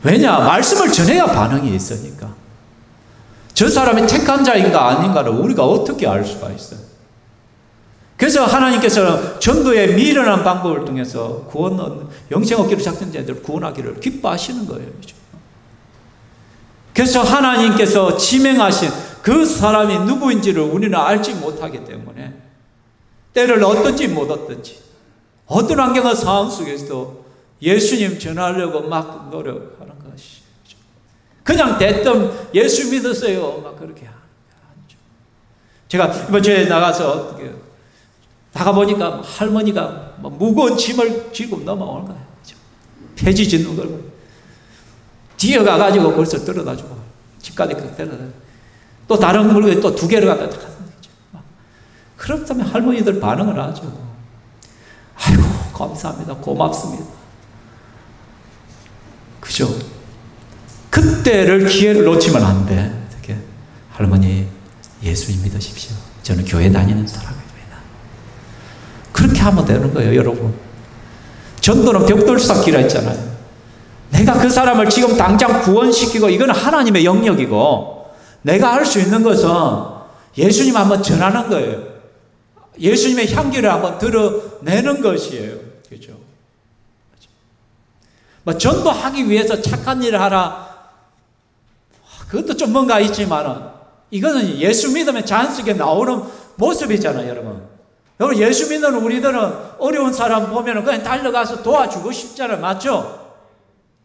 S1: 왜냐? 말씀을 전해야 반응이 있으니까. 저 사람이 택한 자인가 아닌가를 우리가 어떻게 알 수가 있어요? 그래서 하나님께서는 전도의 미련한 방법을 통해서 영생 얻기로 작정된 자들을 구원하기를 기뻐하시는 거예요. 그래서 하나님께서 지명하신 그 사람이 누구인지를 우리는 알지 못하기 때문에 때를 얻든지 못 얻든지 어떤 환경과 상황 속에서도 예수님 전하려고 막 노력하는 것이죠. 그냥 대뜸 예수 믿으세요 막 그렇게 하죠. 제가 이번 주에 나가보니까 할머니가 무거운 짐을 지고 넘어오는 거예요. 폐지 짓는 걸 뒤에 가가지고 벌써 떨어다주고 집까지 데려다. 또 다른 물건 또 2개를 갖다 그렇다면 할머니들 반응을 하죠. 아이고 감사합니다, 고맙습니다. 그죠? 그때를 기회를 놓치면 안 돼. 어떻게? 할머니 예수님 믿으십시오. 저는 교회 다니는 사람입니다. 그렇게 하면 되는 거예요, 여러분. 전도는 벽돌 쌓기라 했잖아요. 내가 그 사람을 지금 당장 구원시키고 이건 하나님의 영역이고, 내가 할 수 있는 것은 예수님 한번 전하는 거예요. 예수님의 향기를 한번 드러내는 것이에요. 그렇죠? 뭐 전도하기 위해서 착한 일을 하라, 그것도 좀 뭔가 있지만은 이거는 예수 믿으면 자연스럽게 나오는 모습이잖아요, 여러분. 여러분, 예수 믿는 우리들은 어려운 사람 보면 그냥 달려가서 도와주고 싶잖아요. 맞죠?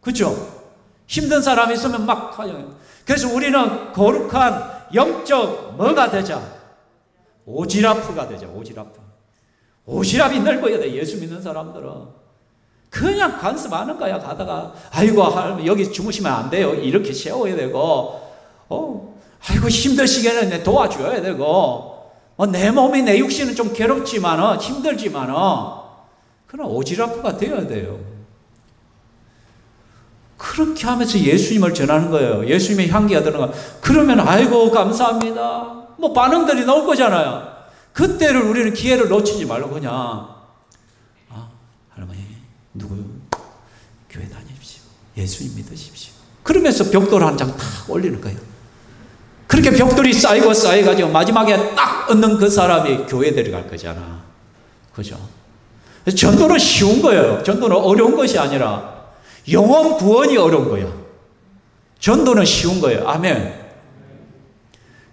S1: 그죠? 힘든 사람 있으면 막 하요. 그래서 우리는 거룩한 영적 뭐가 되자? 오지라프가 되자. 오지랖이 넓어야 돼. 예수 믿는 사람들은 그냥 간섭하는 거야. 가다가 아이고 여기 주무시면 안 돼요. 이렇게 세워야 되고, 아이고 힘드시게는 내 도와줘야 되고, 내 몸이 내 육신은 좀 괴롭지만은 힘들지만은 그러나 오지랖가 되어야 돼요. 그렇게 하면서 예수님을 전하는 거예요. 예수님의 향기가 드는 거. 그러면 아이고 감사합니다. 뭐 반응들이 나올 거잖아요. 그때를 우리는 기회를 놓치지 말고 그냥 할머니 누구 교회 다니십시오. 예수님 믿으십시오. 그러면서 벽돌 한 장 탁 올리는 거예요. 그렇게 벽돌이 쌓여가지고 마지막에 딱 얻는 그 사람이 교회 데려갈 거잖아. 그죠? 전도는 쉬운 거예요. 전도는 어려운 것이 아니라 영혼 구원이 어려운 거야. 전도는 쉬운 거예요. 아멘.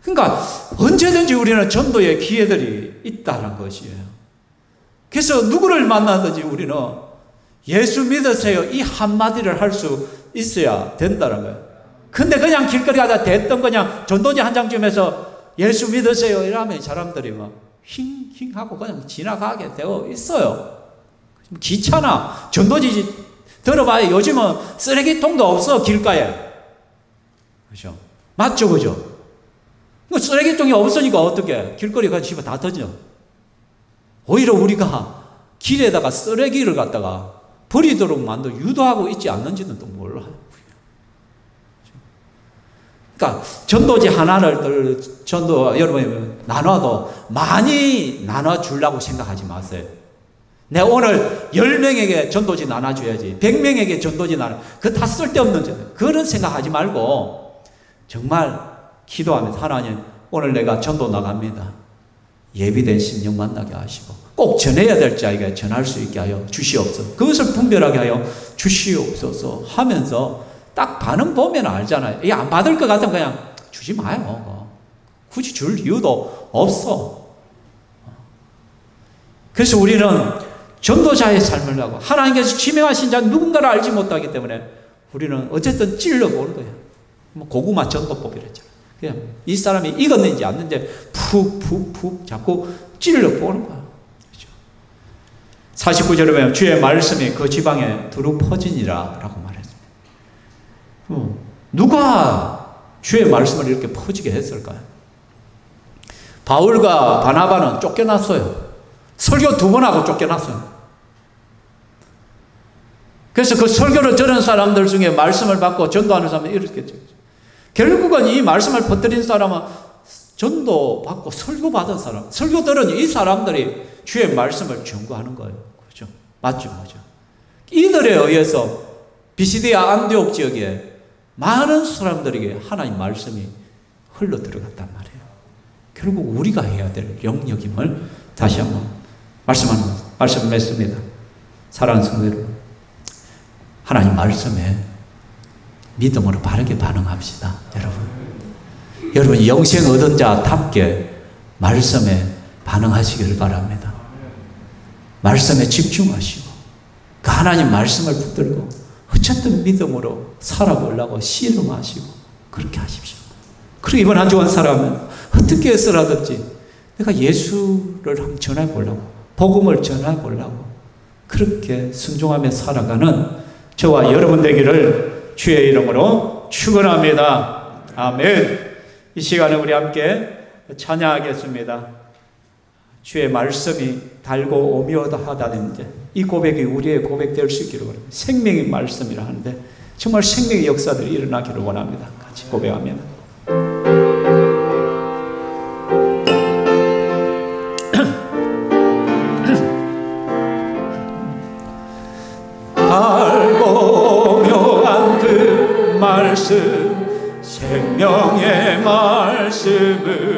S1: 그러니까 언제든지 우리는 전도의 기회들이 있다는 것이에요. 그래서 누구를 만나든지 우리는 예수 믿으세요 이 한마디를 할 수 있어야 된다는 거예요. 근데 그냥 길거리 가다 대뜸 그냥 전도지 한 장 주면서 예수 믿으세요 이러면 사람들이 막 힝힝 하고 그냥 지나가게 되어 있어요. 귀찮아. 전도지 들어봐요. 요즘은 쓰레기통도 없어 길가에. 그죠? 맞죠, 그죠? 쓰레기통이 없으니까 어떻게? 길거리 가서 집에 다 던져. 오히려 우리가 길에다가 쓰레기를 갖다가 버리도록 유도하고 있지 않는지는 또 몰라요. 그러니까 전도지 하나를 전도 여러분 나눠도 많이 나눠주려고 생각하지 마세요. 내가 오늘 10명에게 전도지 나눠줘야지 100명에게 전도지 그거 다 쓸데없는 전도. 그런 생각하지 말고 정말 기도하면서 하나님 오늘 내가 전도 나갑니다. 예비된 심령 만나게 하시고 꼭 전해야 될 자에게 전할 수 있게 하여 주시옵소서. 그것을 분별하게 하여 주시옵소서 하면서 딱 반응 보면 알잖아요. 안 받을 것 같으면 그냥 주지 마요. 굳이 줄 이유도 없어. 그래서 우리는 전도자의 삶을 하고 하나님께서 지명하신 자 누군가를 알지 못하기 때문에 우리는 어쨌든 찔러보는 거예요. 고구마 전도법이랬잖아요. 그냥 이 사람이 익었는지 안 됐는지 푹 자꾸 찔러보는 거예요. 그렇죠? 49절에 보면 주의 말씀이 그 지방에 두루 퍼지니라 라고 말했습니다. 누가 주의 말씀을 이렇게 퍼지게 했을까요? 바울과 바나바는 쫓겨났어요. 설교 2번 하고 쫓겨났어요. 그래서 그 설교를 들은 사람들 중에 말씀을 받고 전도하는 사람은 이렇겠죠. 결국은 이 말씀을 퍼뜨린 사람은 전도 받고 설교 받은 사람, 설교 들은 이 사람들이 주의 말씀을 전구하는 거예요. 그렇죠? 맞죠? 이들에 의해서 비시디아 안디옥 지역에 많은 사람들에게 하나님 말씀이 흘러 들어갔단 말이에요. 결국 우리가 해야 될 영역임을 다시 한번 말씀했습니다. 사랑하는 성도 여러분, 하나님 말씀에 믿음으로 바르게 반응합시다. 여러분 영생 얻은 자답게 말씀에 반응하시기를 바랍니다. 말씀에 집중하시고 그 하나님 말씀을 붙들고 어쨌든 믿음으로 살아보려고 씨름하시고 그렇게 하십시오. 그리고 이번 한 주간 살아가면 어떻게 해서라든지 내가 예수를 한번 전해보려고 복음을 전해보려고 그렇게 순종하며 살아가는 저와 여러분 되기를 주의 이름으로 축원합니다. 아멘. 이 시간에 우리 함께 찬양하겠습니다. 주의 말씀이 달고 오묘하다는 이 고백이 우리의 고백 될 수 있기를 바랍니다. 생명의 말씀이라 하는데 정말 생명의 역사들이 일어나기를 원합니다. 같이 고백합니다. 달고 묘한 그 말씀 생명의 말씀은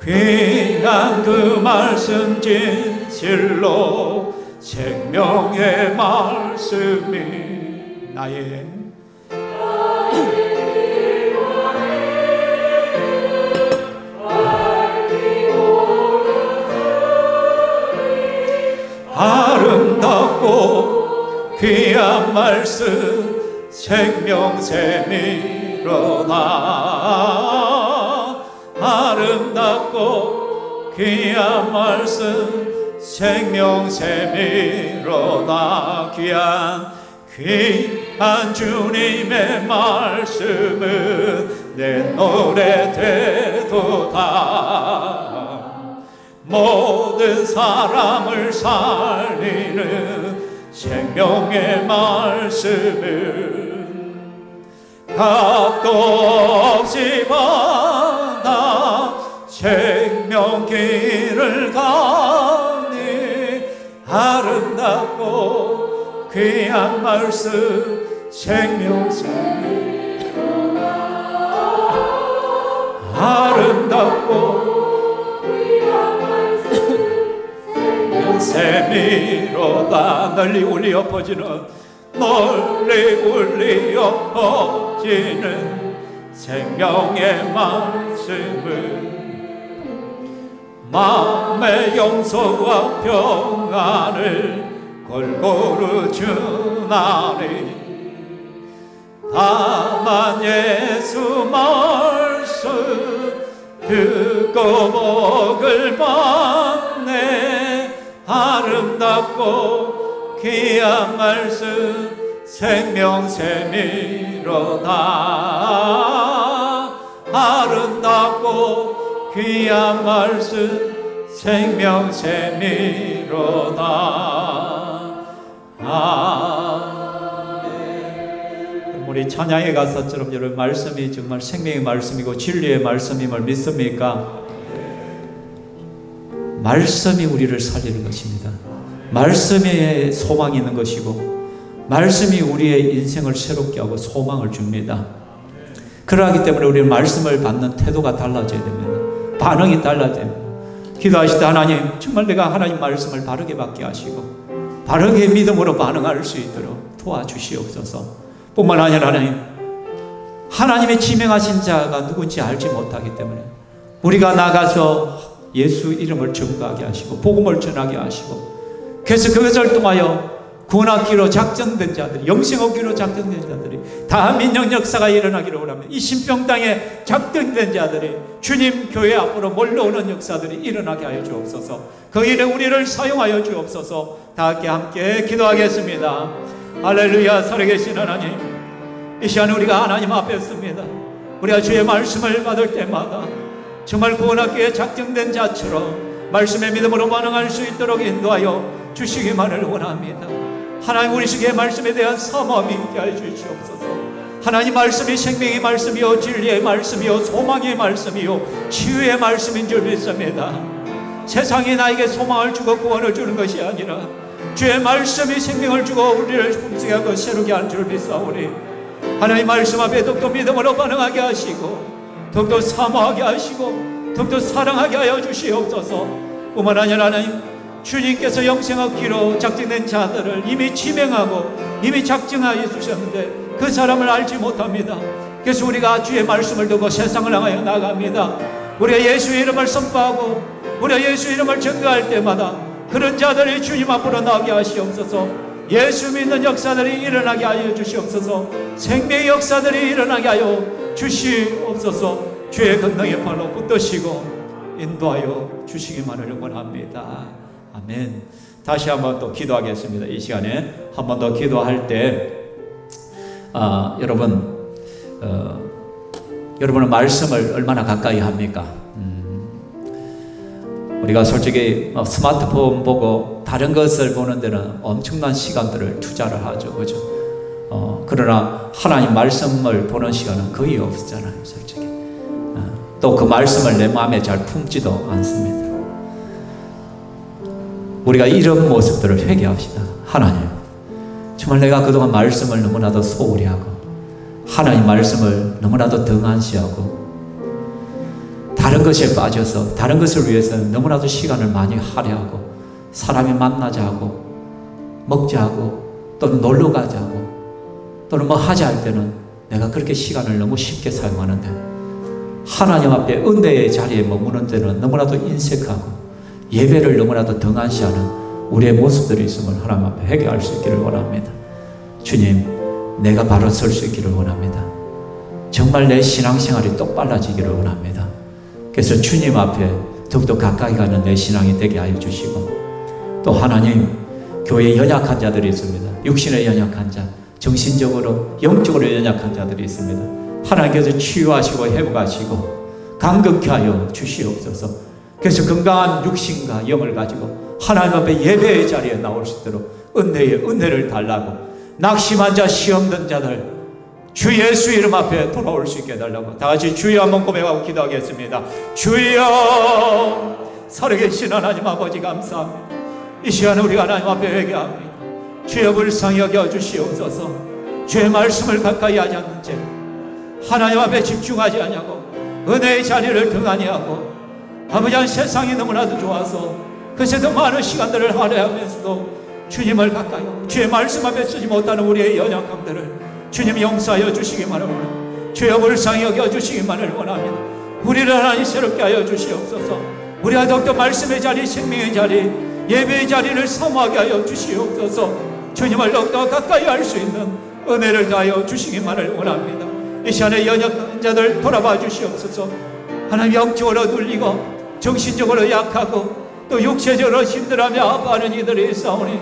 S1: 귀한 그 말씀 진실로 생명의 말씀이 나의 아름답고 귀한 말씀 생명샘이로다. 아름답고 귀한 말씀 생명샘이로다. 귀한 주님의 말씀은 내 노래 되도다. 모든 사람을 살리는 생명의 말씀은 값도 없이 받아 생명길을 가니 아름답고 귀한 말씀 생명샘이로다. 아름답고 샘이로다. 널리 울려 퍼지는 생명의 말씀을 마음의 용서와 평안을 골고루 주나니 다만 예수 말씀 듣고 복을 받네. 아름답고 귀한 말씀 생명샘이로다. 아름답고 귀한 말씀 생명샘이로다. 아멘. 우리 찬양에 가서처럼 여러분 말씀이 정말 생명의 말씀이고 진리의 말씀임을 믿습니까? 말씀이 우리를 살리는 것입니다. 말씀에 소망이 있는 것이고 말씀이 우리의 인생을 새롭게 하고 소망을 줍니다. 그러하기 때문에 우리는 말씀을 받는 태도가 달라져야 됩니다. 반응이 달라져야 됩니다. 기도하실 때 하나님 정말 내가 하나님 말씀을 바르게 받게 하시고 바르게 믿음으로 반응할 수 있도록 도와주시옵소서. 뿐만 아니라 하나님의 지명하신 자가 누군지 알지 못하기 때문에 우리가 나가서 예수 이름을 증거하게 하시고 복음을 전하게 하시고 그래서 그것을 통하여 구원하기로 작정된 자들이 영생 얻기로 작정된 자들이 다민족 역사가 일어나기를 원합니다. 이 신평당에 작정된 자들이 주님 교회 앞으로 몰려오는 역사들이 일어나게 하여 주옵소서. 그 일에 우리를 사용하여 주옵소서. 다 함께 기도하겠습니다. 할렐루야. 살아계신 하나님, 이 시간에 우리가 하나님 앞에 섭니다. 우리가 주의 말씀을 받을 때마다 정말 구원하기에 작정된 자처럼 말씀의 믿음으로 반응할 수 있도록 인도하여 주시기만을 원합니다. 하나님 우리 속에 말씀에 대한 사모함이 있게 하여 주시옵소서. 하나님 말씀이 생명의 말씀이요 진리의 말씀이요 소망의 말씀이요 치유의 말씀인 줄 믿습니다. 세상이 나에게 소망을 주고 구원을 주는 것이 아니라 주의 말씀이 생명을 주고 우리를 품게 하고 새롭게 하는 줄 믿사오니 하나님 말씀 앞에 더욱더 믿음으로 반응하게 하시고 더욱더 사모하게 하시고 더욱더 사랑하게 하여 주시옵소서. 뿐만 아니라 하나님 주님께서 영생 얻기로 작정된 자들을 이미 지명하고 이미 작정하여 주셨는데 그 사람을 알지 못합니다. 그래서 우리가 주의 말씀을 듣고 세상을 향하여 나갑니다. 우리가 예수의 이름을 선포하고 우리가 예수의 이름을 증거할 때마다 그런 자들이 주님 앞으로 나오게 하시옵소서. 예수 믿는 역사들이 일어나게 하여 주시옵소서. 생명의 역사들이 일어나게 하여 주시옵소서. 주의 권능의 발로 붙드시고 인도하여 주시기만을 원합니다. 아멘. 다시 한번 또 기도하겠습니다. 이 시간에 한 번 더 기도할 때 여러분은 말씀을 얼마나 가까이 합니까? 우리가 솔직히 스마트폰 보고 다른 것을 보는 데는 엄청난 시간들을 투자를 하죠. 그죠? 그러나 하나님 말씀을 보는 시간은 거의 없잖아요. 솔직히. 또 그 말씀을 내 마음에 잘 품지도 않습니다. 우리가 이런 모습들을 회개합시다. 하나님, 정말 내가 그동안 말씀을 너무나도 소홀히 하고 하나님 말씀을 너무나도 등한시하고 다른 것에 빠져서 다른 것을 위해서 너무나도 시간을 많이 할애하고 사람이 만나자 하고 먹자 하고 또는 놀러 가자 하고 또는 뭐 하자 할 때는 내가 그렇게 시간을 너무 쉽게 사용하는데 하나님 앞에 은혜의 자리에 머무는 데는 너무나도 인색하고 예배를 너무나도 등한시하는 우리의 모습들이 있음을 하나님 앞에 회개할 수 있기를 원합니다. 주님, 내가 바로 설 수 있기를 원합니다. 정말 내 신앙생활이 똑바라지기를 원합니다. 그래서 주님 앞에 더욱더 가까이 가는 내 신앙이 되게 하여 주시고, 또 하나님, 교회에 연약한 자들이 있습니다. 육신에 연약한 자, 정신적으로 영적으로 연약한 자들이 있습니다. 하나님께서 치유하시고 회복하시고 강건케 하여 주시옵소서. 그래서 건강한 육신과 영을 가지고 하나님 앞에 예배의 자리에 나올 수 있도록 은혜를 달라고, 낙심한 자, 시험 든 자들 주 예수 이름 앞에 돌아올 수 있게 해달라고 다 같이 주여 한번 고백하고 기도하겠습니다. 주여, 살아계신 하나님 아버지 감사합니다. 이 시간에 우리가 하나님 앞에 회개합니다. 주여 불쌍히 여겨 주시옵소서. 주의 말씀을 가까이 하지 않는 죄, 하나님 앞에 집중하지 않냐고, 은혜의 자리를 등하니 하고, 아버지, 세상이 너무나도 좋아서 그새 더 많은 시간들을 할애하면서도 주님을 가까이 하고 주의 말씀 앞에 쓰지 못하는 우리의 연약함들을 주님 용서하여 주시기만을 원합니다. 주여 불쌍히 여겨 주시기만을 원합니다. 우리를 하나님 새롭게 하여 주시옵소서. 우리가 더욱더 말씀의 자리, 생명의 자리, 예배의 자리를 사모하게 하여 주시옵소서. 주님을 더욱더 가까이 할 수 있는 은혜를 다하여 주시기만을 원합니다. 이 시간에 연약한 자들 돌아봐 주시옵소서. 하나님, 영적으로 눌리고 정신적으로 약하고 또 육체적으로 힘들어하며 아파하는 이들이 있사오니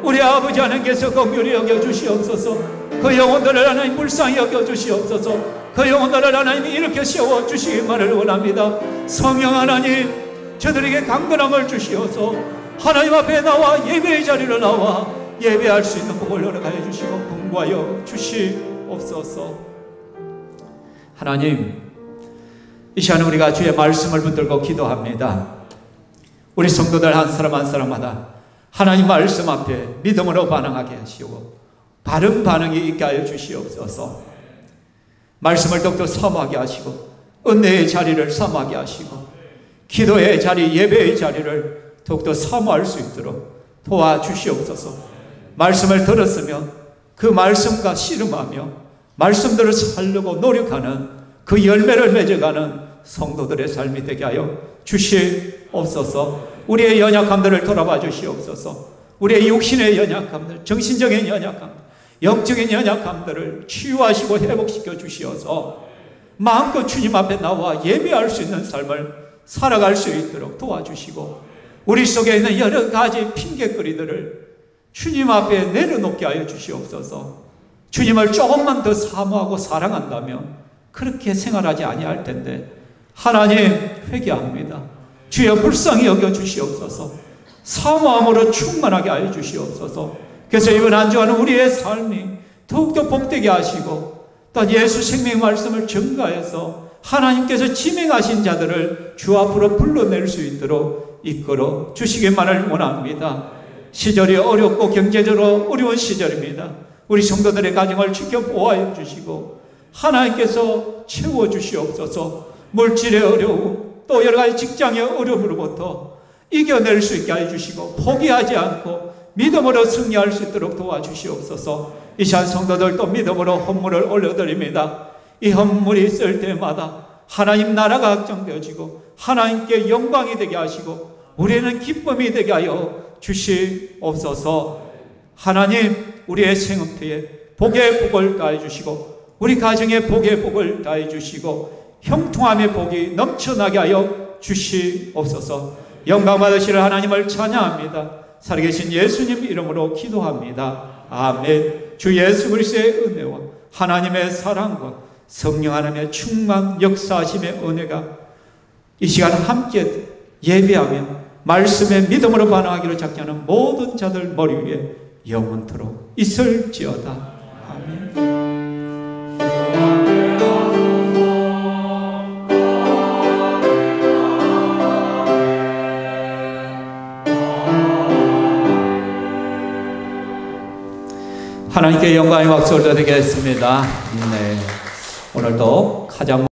S1: 우리 아버지 하나님께서 긍휼히 여겨 주시옵소서. 그 영혼들을 하나님 불쌍히 여겨 주시옵소서. 그 영혼들을 하나님 이렇게 세워 주시기만을 원합니다. 성령 하나님, 저들에게 강건함을 주시어서 하나님 앞에 나와 예배의 자리를 나와 예배할 수 있는 복을 허락하여 주시고 공부하여 주시옵소서. 하나님, 이 시간에 우리가 주의 말씀을 붙들고 기도합니다. 우리 성도들 한 사람 한 사람마다 하나님 말씀 앞에 믿음으로 반응하게 하시고 바른 반응이 있게 하여 주시옵소서. 말씀을 더욱더 사모하게 하시고 은혜의 자리를 사모하게 하시고 기도의 자리, 예배의 자리를 더욱더 사모할 수 있도록 도와주시옵소서. 말씀을 들었으면 그 말씀과 씨름하며 말씀들을 살려고 노력하는 그 열매를 맺어가는 성도들의 삶이 되게 하여 주시옵소서. 우리의 연약함들을 돌아봐 주시옵소서. 우리의 육신의 연약함들, 정신적인 연약함, 영적인 연약함들을 치유하시고 회복시켜 주시어서 마음껏 주님 앞에 나와 예배할 수 있는 삶을 살아갈 수 있도록 도와주시고, 우리 속에 있는 여러 가지 핑계거리들을 주님 앞에 내려놓게 하여 주시옵소서. 주님을 조금만 더 사모하고 사랑한다면 그렇게 생활하지 아니할 텐데, 하나님 회개합니다. 주여 불쌍히 여겨 주시옵소서. 사모함으로 충만하게 하여 주시옵소서. 그래서 이번 한 주간은 우리의 삶이 더욱더 복되게 하시고 또 예수 생명의 말씀을 증가해서 하나님께서 지명하신 자들을 주 앞으로 불러낼 수 있도록 이끌어 주시기만을 원합니다. 시절이 어렵고 경제적으로 어려운 시절입니다. 우리 성도들의 가정을 지켜보아여 주시고 하나님께서 채워주시옵소서. 물질의 어려움, 또 여러 가지 직장의 어려움으로부터 이겨낼 수 있게 해주시고 포기하지 않고 믿음으로 승리할 수 있도록 도와주시옵소서. 이 시간 성도들도 믿음으로 헌물을 올려드립니다. 이 헌물이 있을 때마다 하나님 나라가 확장되어지고 하나님께 영광이 되게 하시고 우리는 기쁨이 되게 하여 주시옵소서. 하나님, 우리의 생업터에 복의 복을 다해 주시고 우리 가정에 복의 복을 다해 주시고 형통함의 복이 넘쳐나게 하여 주시옵소서. 영광 받으시는 하나님을 찬양합니다. 살아계신 예수님 이름으로 기도합니다. 아멘. 주 예수 그리스도의 은혜와 하나님의 사랑과 성령 하나님의 충만 역사하심의 은혜가 이 시간 함께 예배하며 말씀에 믿음으로 반응하기를 작정하는 모든 자들 머리 위에 영원토록 있을지어다. 아멘. 하나님께 영광의 박수를 드리겠습니다. 네, 오늘도 가장